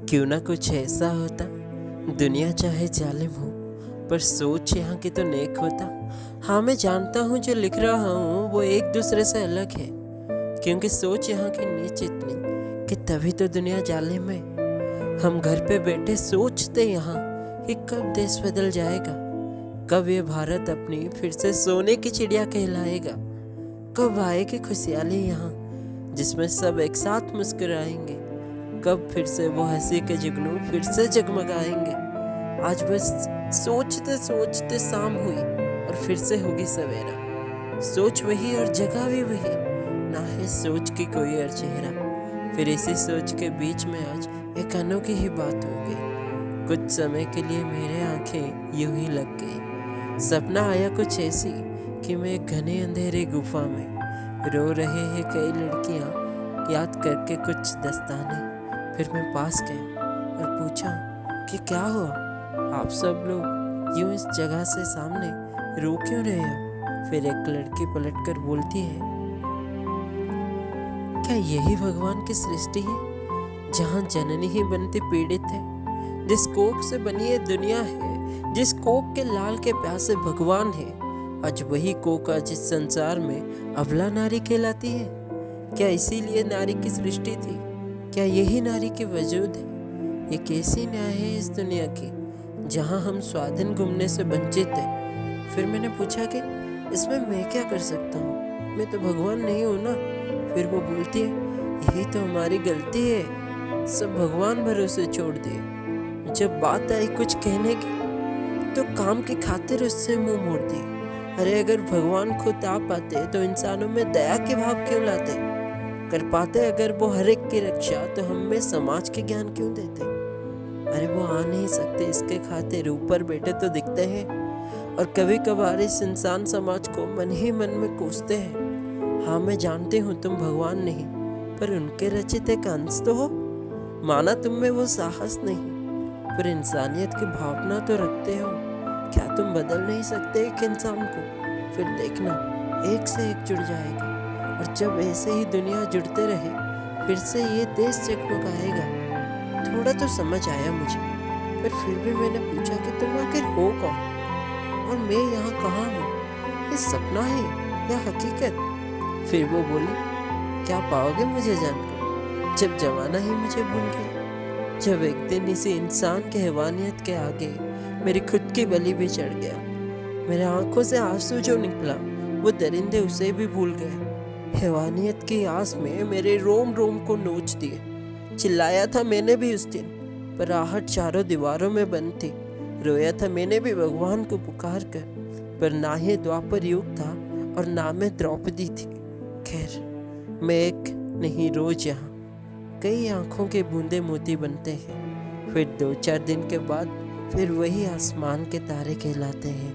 क्यों ना कुछ ऐसा होता, दुनिया चाहे जालिम हो पर सोच यहाँ की तो नेक होता। हाँ, मैं जानता हूँ जो लिख रहा हूँ वो एक दूसरे से अलग है, क्योंकि सोच यहाँ की नीच इतनी कि तभी तो दुनिया जालिम है। हम घर पे बैठे सोचते यहाँ कि कब देश बदल जाएगा, कब ये भारत अपनी फिर से सोने की चिड़िया कहलाएगा, कब आएगी खुशहाली यहाँ जिसमें सब एक साथ मुस्कुराएंगे, कब फिर से वो हंसी के जुगनू फिर से जगमगाएंगे। आज बस सोचते सोचते शाम हुई और फिर से होगी सवेरा। सोच वही और जगह भी वही, ना है सोच की कोई और चेहरा। फिर इसी सोच के बीच में आज एक अनोखी ही बात हो गई। कुछ समय के लिए मेरे आंखें यूं ही लग गई। सपना आया कुछ ऐसी कि मैं एक घने अंधेरे गुफा में रो रहे हैं कई लड़कियां याद करके कुछ दस्ताने। फिर मैं पास गया और पूछा कि क्या हुआ, आप सब लोग यूं इस जगह से सामने रो क्यों रहे हो। फिर एक लड़की पलटकर बोलती है, क्या यही भगवान की सृष्टि है जहाँ जननी ही बनती पीड़ित है। जिस कोख से बनी ये दुनिया है, जिस कोख के लाल के प्यासे भगवान है, आज वही कोख आज इस संसार में अबला नारी कहलाती है। क्या इसीलिए नारी की सृष्टि थी, क्या यही नारी के वजूद है। ये कैसी न्याय है इस दुनिया की जहाँ हम स्वाधीन घूमने से वंचित हैं। फिर मैंने पूछा कि इसमें मैं क्या कर सकता हूँ, मैं तो भगवान नहीं हूँ ना। फिर वो बोलती है, यही तो हमारी गलती है, सब भगवान भरोसे छोड़ दिए। जब बात आई कुछ कहने की तो काम की खातिर उससे मुंह मोड़ दिए। अरे अगर भगवान खुद आ पाते तो इंसानों में दया के भाव क्यों लाते, कर पाते अगर वो हर एक की रक्षा तो हम में समाज के ज्ञान क्यों देते। अरे वो आ नहीं सकते इसके खातिर ऊपर बैठे तो दिखते हैं, और कभी कभार इस इंसान समाज को मन ही मन में कोसते हैं। हाँ, मैं जानती हूँ तुम भगवान नहीं पर उनके रचित एक अंश तो हो। माना तुम में वो साहस नहीं पर इंसानियत की भावना तो रखते हो। क्या तुम बदल नहीं सकते एक इंसान को। फिर देखना एक से एक जुड़ जाएगा, और जब ऐसे ही दुनिया जुड़ते रहे फिर से ये देश जगमगाएगा। थोड़ा तो समझ आया मुझे, पर फिर भी मैंने पूछा कि तुम आखिर हो कौन और मैं यहाँ कहाँ हूँ, ये सपना है या हकीकत। फिर वो बोली, क्या पाओगे मुझे जानकर जब जमाना ही मुझे भूल गया। जब एक दिन इसी इंसान के हैवानियत के आगे मेरी खुद की बलि भी चढ़ गया। मेरे आंखों से आंसू जो निकला वो दरिंदे उसे भी भूल गए। हैवानियत की आस में मेरे रोम रोम को नोच दिए। चिल्लाया था मैंने भी उस दिन, पर आहट चारों दीवारों में बंद थी। रोया था मैंने भी भगवान को पुकार कर, पर ना ही द्वापर युग था और ना मैं द्रौपदी थी। खैर, मैं एक नहीं रोज यहाँ कई आंखों के बूंदे मोती बनते हैं। फिर 2-4 दिन के बाद फिर वही आसमान के तारे कहलाते हैं।